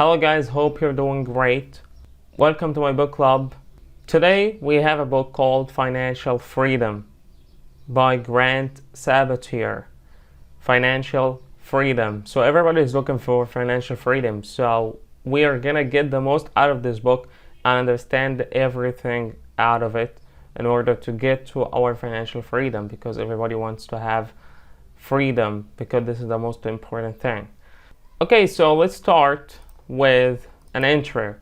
Hello guys, hope you're doing great. Welcome to my book club. Today we have a book called Financial Freedom by Grant Sabatier. Financial freedom. So everybody is looking for financial freedom. So we are gonna get the most out of this book and understand everything out of it in order to get to our financial freedom, because everybody wants to have freedom because this is the most important thing. Okay, so let's start with an intro.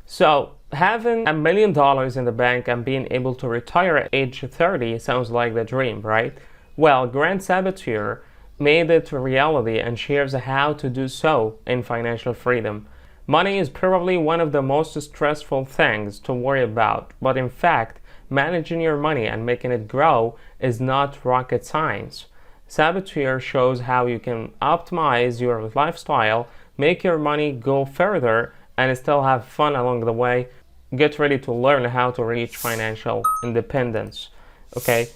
So having $1 million in the bank and being able to retire at age 30 sounds like the dream, right? Well, Grant Sabatier made it a reality and shares how to do so in financial freedom. Money is probably one of the most stressful things to worry about, but in fact, managing your money and making it grow is not rocket science. Sabatier shows how you can optimize your lifestyle, make your money go further, and still have fun along the way. Get ready to learn how to reach financial independence. Okay,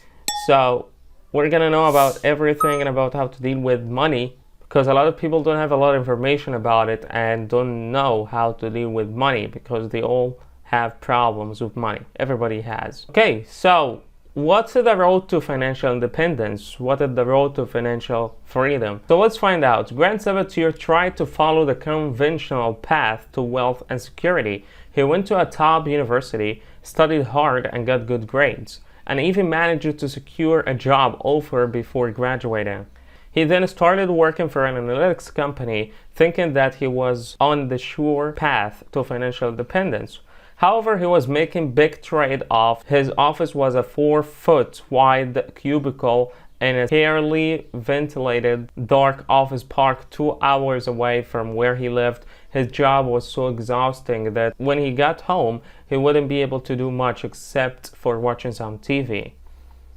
so we're gonna know about everything and about how to deal with money, because a lot of people don't have a lot of information about it and don't know how to deal with money because they all have problems with money. Everybody has. Okay, so what's the road to financial independence? What is the road to financial freedom? So let's find out. Grant Sabatier tried to follow the conventional path to wealth and security. He went to a top university, studied hard, and got good grades, and even managed to secure a job offer before graduating. He then started working for an analytics company, thinking that he was on the sure path to financial independence. However, he was making big trade-off. His office was a 4-foot wide cubicle in a barely ventilated dark office park 2 hours away from where he lived. His job was so exhausting that when he got home, he wouldn't be able to do much except for watching some TV.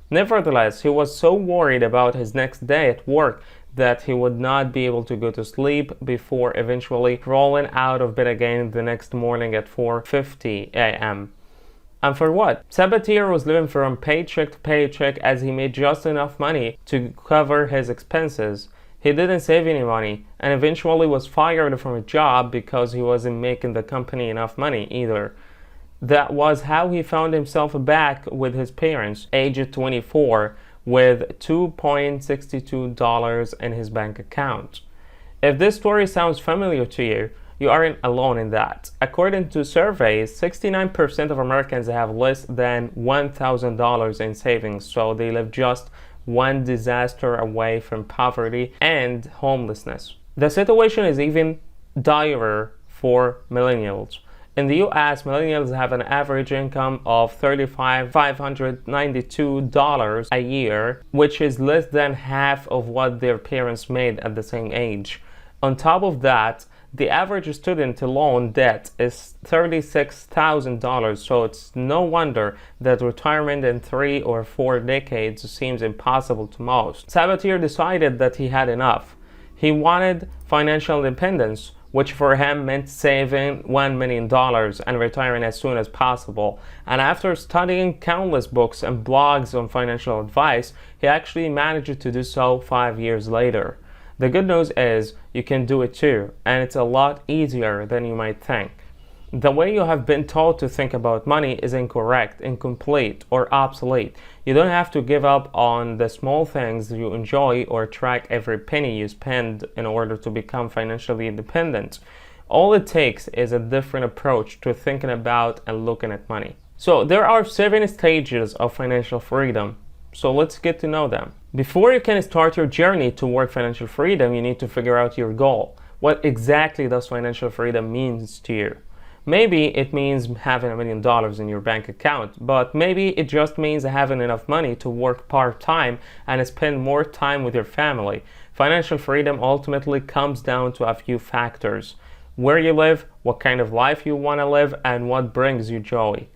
Nevertheless, he was so worried about his next day at work that he would not be able to go to sleep before eventually rolling out of bed again the next morning at 4:50 a.m. And for what? Sabatier was living from paycheck to paycheck as he made just enough money to cover his expenses. He didn't save any money and eventually was fired from a job because he wasn't making the company enough money either. That was how he found himself back with his parents, aged 24, with $2.62 in his bank account. If this story sounds familiar to you, you aren't alone in that. According to surveys, 69% of Americans have less than $1,000 in savings, so they live just one disaster away from poverty and homelessness. The situation is even direr for millennials. In the US, millennials have an average income of $35,592 a year, which is less than half of what their parents made at the same age. On top of that, the average student loan debt is $36,000, so it's no wonder that retirement in 3 or 4 decades seems impossible to most. Sabatier decided that he had enough. He wanted financial independence, which for him meant saving $1 million and retiring as soon as possible. And after studying countless books and blogs on financial advice, he actually managed to do so 5 years later. The good news is you can do it too, and it's a lot easier than you might think. The way you have been taught to think about money is incorrect, incomplete, or obsolete. You don't have to give up on the small things you enjoy or track every penny you spend in order to become financially independent. All it takes is a different approach to thinking about and looking at money. So there are 7 stages of financial freedom. So let's get to know them. Before you can start your journey toward financial freedom, you need to figure out your goal. What exactly does financial freedom means to you? Maybe it means having $1 million in your bank account, but maybe it just means having enough money to work part-time and spend more time with your family. Financial freedom ultimately comes down to a few factors: where you live, what kind of life you want to live, and what brings you joy.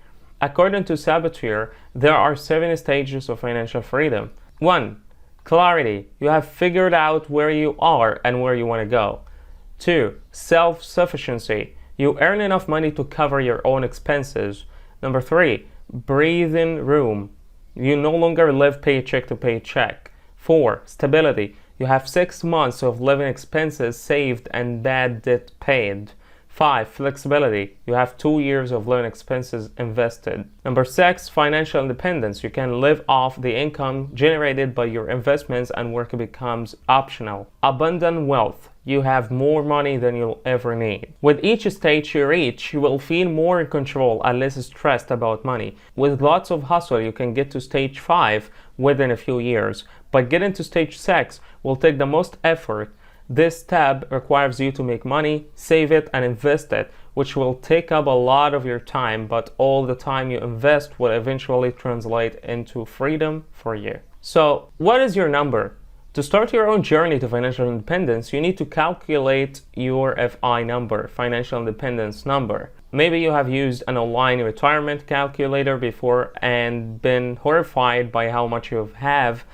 According to Sabatier, there are 7 stages of financial freedom. 1. Clarity. You have figured out where you are and where you want to go. 2. Self-sufficiency. You earn enough money to cover your own expenses. Number 3, breathing room. You no longer live paycheck to paycheck. 4, stability. You have 6 months of living expenses saved and bad debt paid. 5. Flexibility. You have 2 years of living expenses invested. Number 6. Financial independence. You can live off the income generated by your investments and work becomes optional. Abundant wealth. You have more money than you'll ever need. With each stage you reach, you will feel more in control and less stressed about money. With lots of hustle, you can get to stage 5 within a few years. But getting to stage 6 will take the most effort. This step requires you to make money, save it, and invest it, which will take up a lot of your time, but all the time you invest will eventually translate into freedom for you. So, what is your number? To start your own journey to financial independence, you need to calculate your FI number, financial independence number. Maybe you have used an online retirement calculator before and been horrified by how much you have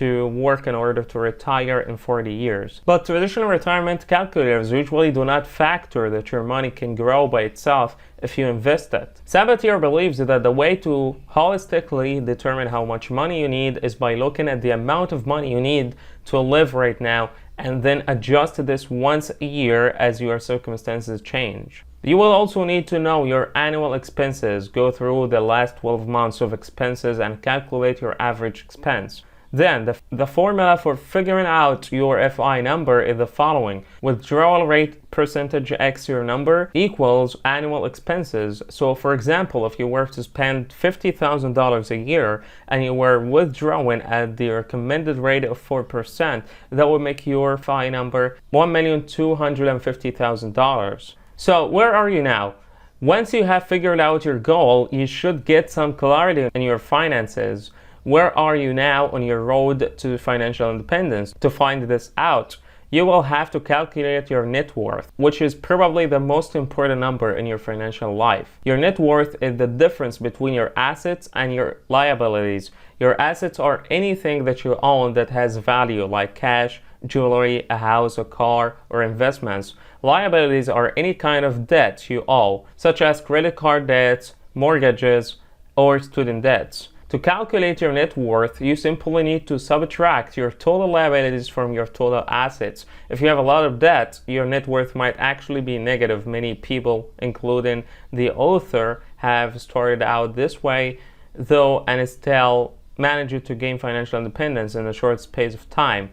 to work in order to retire in 40 years. But traditional retirement calculators usually do not factor that your money can grow by itself if you invest it. Sabatier believes that the way to holistically determine how much money you need is by looking at the amount of money you need to live right now and then adjust this once a year as your circumstances change. You will also need to know your annual expenses, go through the last 12 months of expenses and calculate your average expense. Then, the formula for figuring out your FI number is the following. Withdrawal rate percentage x your number equals annual expenses. So, for example, if you were to spend $50,000 a year and you were withdrawing at the recommended rate of 4%, that would make your FI number $1,250,000. So, where are you now? Once you have figured out your goal, you should get some clarity in your finances. Where are you now on your road to financial independence? To find this out, you will have to calculate your net worth, which is probably the most important number in your financial life. Your net worth is the difference between your assets and your liabilities. Your assets are anything that you own that has value, like cash, jewelry, a house, a car, or investments. Liabilities are any kind of debt you owe, such as credit card debts, mortgages, or student debts. To calculate your net worth, you simply need to subtract your total liabilities from your total assets. If you have a lot of debt, your net worth might actually be negative. Many people, including the author, have started out this way, though, and still managed to gain financial independence in a short space of time.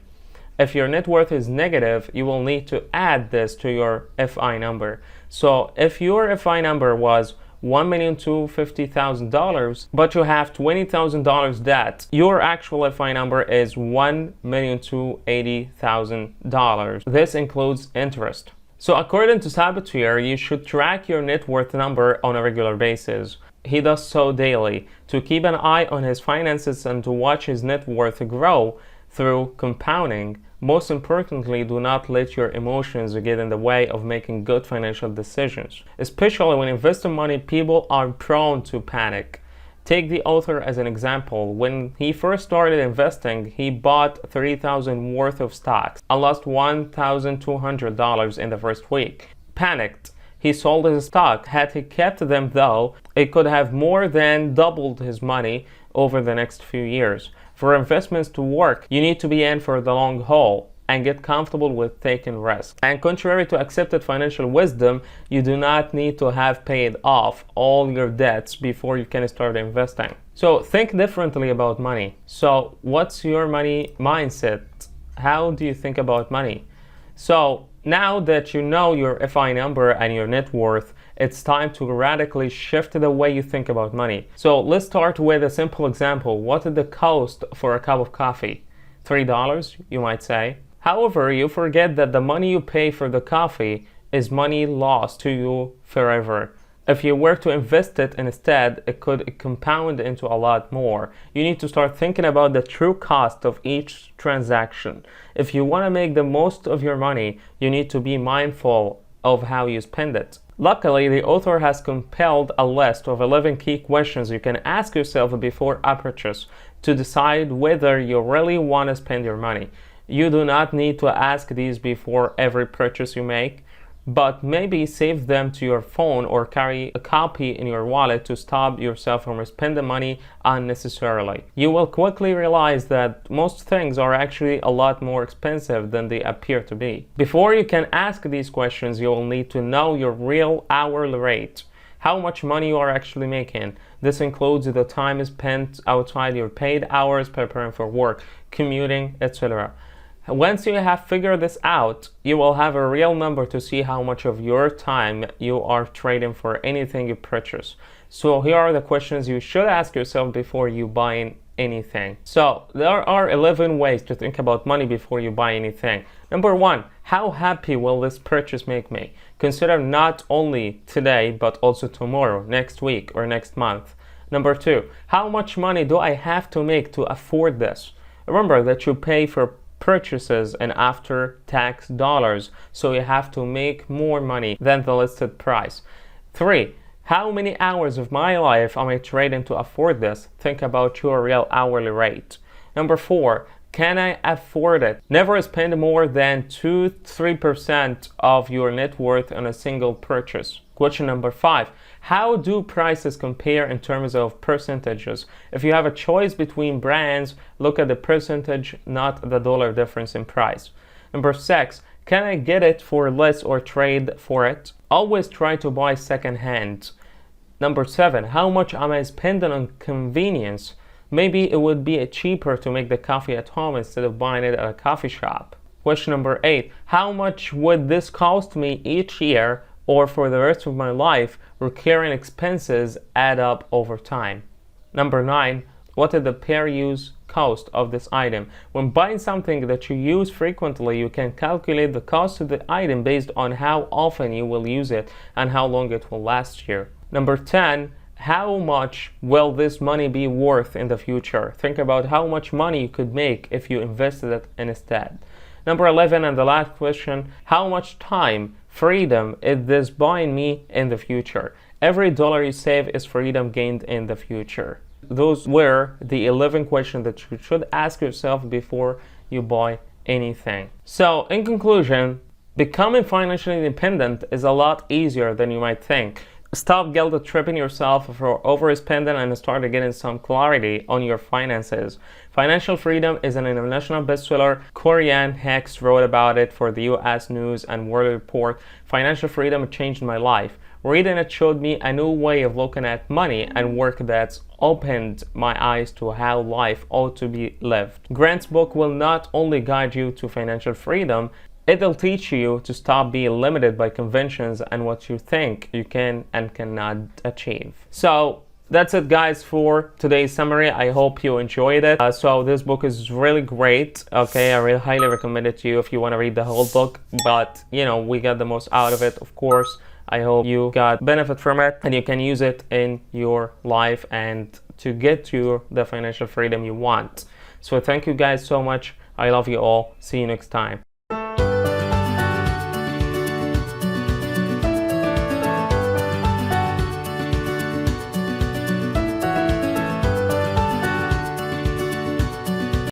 If your net worth is negative, you will need to add this to your FI number. So if your FI number was $1,250,000, but you have $20,000 debt, your actual FI number is $1,280,000. This includes interest. So according to Sabatier, you should track your net worth number on a regular basis. He does so daily to keep an eye on his finances and to watch his net worth grow through compounding. Most importantly, do not let your emotions get in the way of making good financial decisions. Especially when investing money, people are prone to panic. Take the author as an example. When he first started investing, he bought $30,000 worth of stocks and lost $1,200 in the first week. Panicked. He sold his stock. Had he kept them though, it could have more than doubled his money over the next few years. For investments to work, you need to be in for the long haul and get comfortable with taking risks. And contrary to accepted financial wisdom, you do not need to have paid off all your debts before you can start investing. So think differently about money. So what's your money mindset? How do you think about money? So now that you know your FI number and your net worth, it's time to radically shift the way you think about money. So let's start with a simple example. What is the cost for a cup of coffee? $3, you might say. However, you forget that the money you pay for the coffee is money lost to you forever. If you were to invest it instead, it could compound into a lot more. You need to start thinking about the true cost of each transaction. If you want to make the most of your money, you need to be mindful of how you spend it. Luckily, the author has compiled a list of 11 key questions you can ask yourself before a purchase to decide whether you really want to spend your money. You do not need to ask these before every purchase you make. but maybe save them to your phone or carry a copy in your wallet to stop yourself from spending money unnecessarily. You will quickly realize that most things are actually a lot more expensive than they appear to be. Before you can ask these questions, you will need to know your real hourly rate, how much money you are actually making. This includes the time spent outside your paid hours preparing for work, commuting, etc. Once you have figured this out, you will have a real number to see how much of your time you are trading for anything you purchase. So here are the questions you should ask yourself before you buy anything. So there are 11 ways to think about money before you buy anything. Number 1, how happy will this purchase make me? Consider not only today, but also tomorrow, next week, or next month. Number 2, how much money do I have to make to afford this? Remember that you pay for purchases and after-tax dollars, so you have to make more money than the listed price. 3, how many hours of my life am I trading to afford this? Think about your real hourly rate. Number 4, can I afford it? Never spend more than 2-3% of your net worth on a single purchase. Question number 5, how do prices compare in terms of percentages? If you have a choice between brands, look at the percentage, not the dollar difference in price. Number 6, can I get it for less or trade for it? Always try to buy second-hand. Number 7, how much am I spending on convenience? Maybe it would be cheaper to make the coffee at home instead of buying it at a coffee shop. Question number 8, how much would this cost me each year or for the rest of my life? Recurring expenses add up over time. Number 9, what is the per use cost of this item? When buying something that you use frequently, you can calculate the cost of the item based on how often you will use it and how long it will last you. Number 10, how much will this money be worth in the future? Think about how much money you could make if you invested it instead. Number 11, and the last question, how much time, freedom is this buying me in the future? Every dollar you save is freedom gained in the future. Those were the 11 questions that you should ask yourself before you buy anything. So in conclusion, becoming financially independent is a lot easier than you might think. Stop guilt tripping yourself for overspending and start getting some clarity on your finances. Financial Freedom is an international bestseller. Korean Hex wrote about it for the US News and World Report. Financial Freedom changed my life. Reading it showed me a new way of looking at money and work that's opened my eyes to how life ought to be lived. Grant's book will not only guide you to financial freedom, it'll teach you to stop being limited by conventions and what you think you can and cannot achieve. So that's it, guys, for today's summary. I hope you enjoyed it. So this book is really great. Okay, I really highly recommend it to you if you want to read the whole book. But, you know, we got the most out of it, of course. I hope you got benefit from it and you can use it in your life and to get to the financial freedom you want. So thank you guys so much. I love you all. See you next time.